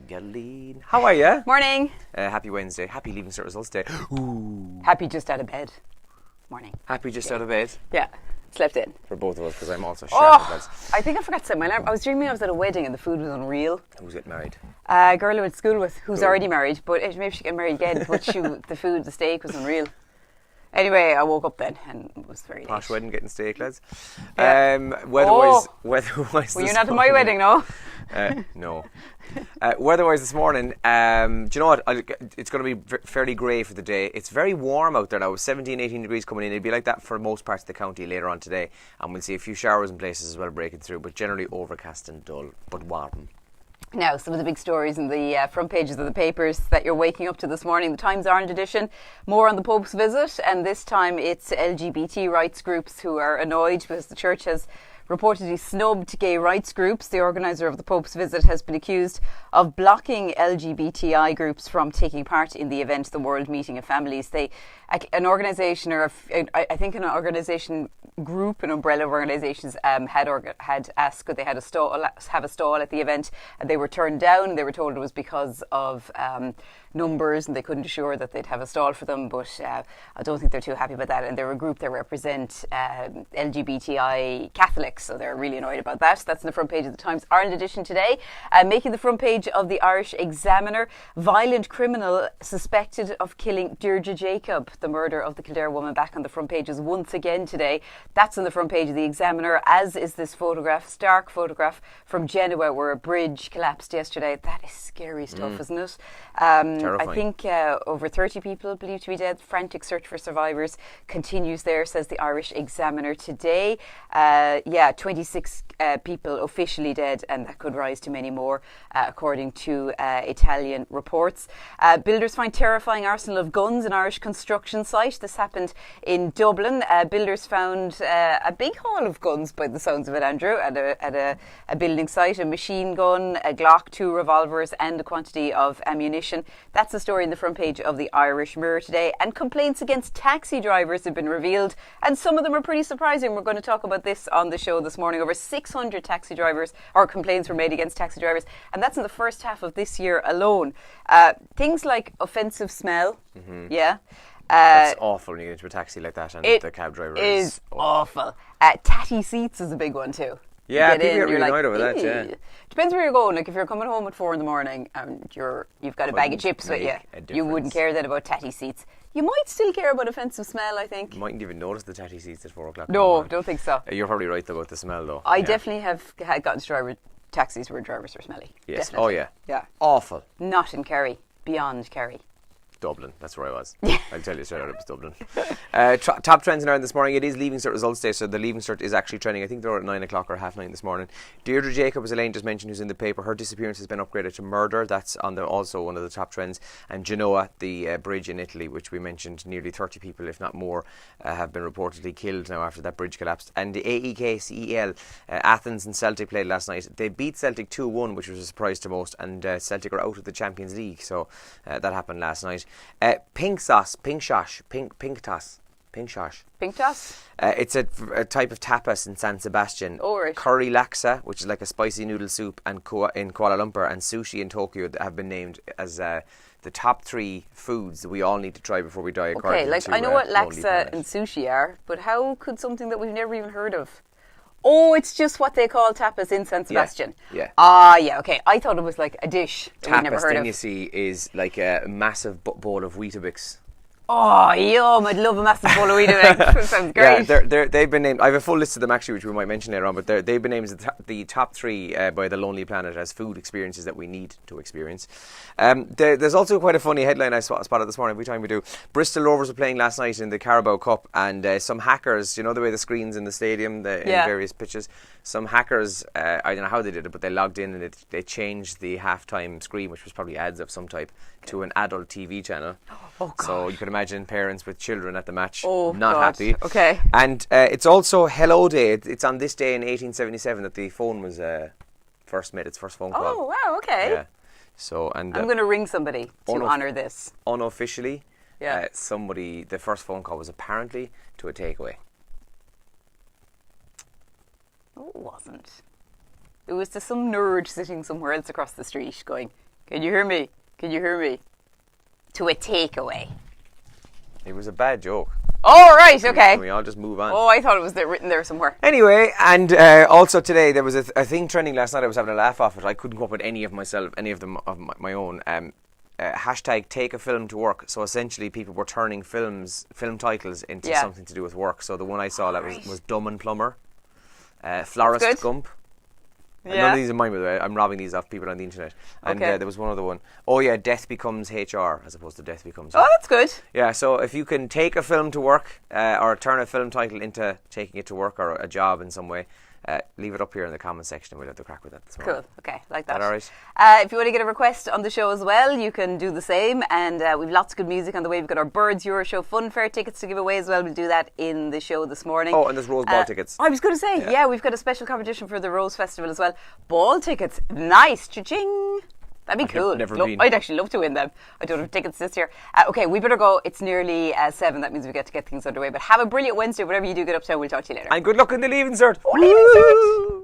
Galeen. How are you? Morning. Happy Wednesday. Happy Leaving Cert Results Day. Ooh. Happy just out of bed. Morning. Happy just out of bed. Yeah. Slept in. For both of us, because I'm also sharp. I think I forgot to set my alarm. I was dreaming I was at a wedding and the food was unreal. Who's getting married? A girl I went to school with who's already married, but maybe she get married again. But the steak was unreal. Anyway, I woke up then and it was very late. Posh wedding, getting steak, lads. Yeah. Weather-wise well, you're not at my wedding, no? No. Weather-wise this morning, do you know what? It's going to be fairly grey for the day. It's very warm out there now. 17, 18 degrees coming in. It'll be like that for most parts of the county later on today. And we'll see a few showers in places as well breaking through, but generally overcast and dull, but warm. Now, some of the big stories in the front pages of the papers that you're waking up to this morning. The Times Orange edition, more on the Pope's visit, and this time it's LGBT rights groups who are annoyed because the church has reportedly snubbed gay rights groups. The organiser of the Pope's visit has been accused of blocking LGBTI groups from taking part in the event, the World Meeting of Families. An organisation group, an umbrella of organisations, had asked could they have a stall at the event, and they were turned down. They were told it was because of numbers and they couldn't assure that they'd have a stall for them, but I don't think they're too happy about that. And they're a group that represent LGBTI Catholics, so they're really annoyed about that. That's in the front page of the Times Ireland edition today. Making the front page of the Irish Examiner, violent criminal suspected of killing Deirdre Jacob, the murder of the Kildare woman, back on the front pages once again today. That's on the front page of the Examiner, as is this stark photograph from Genoa where a bridge collapsed yesterday. That is scary stuff, isn't it? Terrifying. I think over 30 people believed to be dead. Frantic search for survivors continues there, says the Irish Examiner today. 26 people officially dead, and that could rise to many more, according to Italian reports. Builders find terrifying arsenal of guns in Irish construction site. This happened in Dublin. Builders found a big haul of guns, by the sounds of it, Andrew, at a building site, a machine gun, a Glock, 2 revolvers, and a quantity of ammunition. That's the story in the front page of the Irish Mirror today. And complaints against taxi drivers have been revealed, and some of them are pretty surprising. We're going to talk about this on the show this morning. Over 600 taxi drivers, or complaints were made against taxi drivers, and that's in the first half of this year alone. Things like offensive smell, It's awful when you get into a taxi like that and the cab driver is awful. Tatty seats is a big one too. Yeah, people get really annoyed over that, yeah. Depends where you're going. Like if you're coming home at 4 a.m. and you've got a bag of chips with you, you wouldn't care then about tatty seats. You might still care about offensive smell, I think. You mightn't even notice the tatty seats at 4 o'clock. No, don't think so. You're probably right though about the smell though. I definitely have gotten to drive taxis where drivers were smelly. Yes. Definitely. Oh yeah. Yeah. Awful. Not in Kerry. Beyond Kerry. Dublin, that's where I was. I'll tell you straight out, it was Dublin. Top trends in Ireland this morning. It is Leaving Cert Results Day, so the Leaving Cert is actually trending. I think they're at 9 o'clock or 9:30 this morning. Deirdre Jacob, as Elaine just mentioned, who's in the paper, her disappearance has been upgraded to murder. That's on also one of the top trends. And Genoa, the bridge in Italy, which we mentioned, nearly 30 people, if not more, have been reportedly killed now after that bridge collapsed. And the AEK-CEL, Athens and Celtic played last night. They beat Celtic 2-1, which was a surprise to most, and Celtic are out of the Champions League, so that happened last night. Pink toss. It's a type of tapas in San Sebastian. Oh, right. Curry laksa, which is like a spicy noodle soup, and in Kuala Lumpur, and sushi in Tokyo that have been named as the top 3 foods that we all need to try before we die. Okay, I know what laksa and sushi are, but how could something that we've never even heard of? Oh, it's just what they call tapas in San Sebastian. Yeah. Yeah, okay. I thought it was like a dish that we'd never heard of. Tapas, then you see, is like a massive bowl of Weetabix. Oh, yum. I'd love a massive bowl of Weetabix. Sounds great. Yeah, they've been named. I have a full list of them actually, which we might mention later on, but they've been named as the top 3 by the Lonely Planet as food experiences that we need to experience. There's also quite a funny headline I spotted this morning every time we do. Bristol Rovers were playing last night in the Carabao Cup, and some hackers, you know the way the screens in the stadium, in various pitches, some hackers, I don't know how they did it, but they logged in and they changed the halftime screen, which was probably ads of some type, to an adult TV channel. Oh, God. So you can imagine parents with children at the match not God. happy. Okay. And it's also Hello Day. It's on this day in 1877 that the phone was first made its first phone call. Oh, wow, okay. Yeah. So, and I'm going to ring somebody to honour this. Unofficially, the first phone call was apparently to a takeaway. No, it wasn't. It was to some nerd sitting somewhere else across the street going, Can you hear me? Can you hear me? To a takeaway. It was a bad joke. Oh, right, okay. Can we all just move on? Oh, I thought it was written there somewhere. Anyway, and also today there was a thing trending last night. I was having a laugh off it. I couldn't come up with any of them of my own. Hashtag take a film to work. So essentially, people were turning film titles into something to do with work. So the one I saw that was Dumb and Plumber, Florist Gump. Yeah. None of these are mine, by the way. I'm robbing these off people on the internet. And there was one other one. Oh yeah, Death Becomes HR as opposed to Death Becomes. Oh, that's good. Yeah, so if you can take a film to work or turn a film title into taking it to work or a job in some way, leave it up here in the comment section and we'll have to crack with that this morning. Cool, okay, like that. Is that all right? If you want to get a request on the show as well, you can do the same. And we've lots of good music on the way. We've got our Birds Euro Show Fun Fair tickets to give away as well. We'll do that in the show this morning. Oh, and there's Rose Ball tickets. I was going to say, yeah, we've got a special competition for the Rose Festival as well. Ball tickets, nice, cha-ching. That'd be cool. Never been. I'd actually love to win them. I don't have tickets this year. Okay, we better go. It's nearly 7. That means we get to get things underway. But have a brilliant Wednesday. Whatever you do, get up to. We'll talk to you later. And good luck in the Leaving Cert. Oh, Leaving Cert.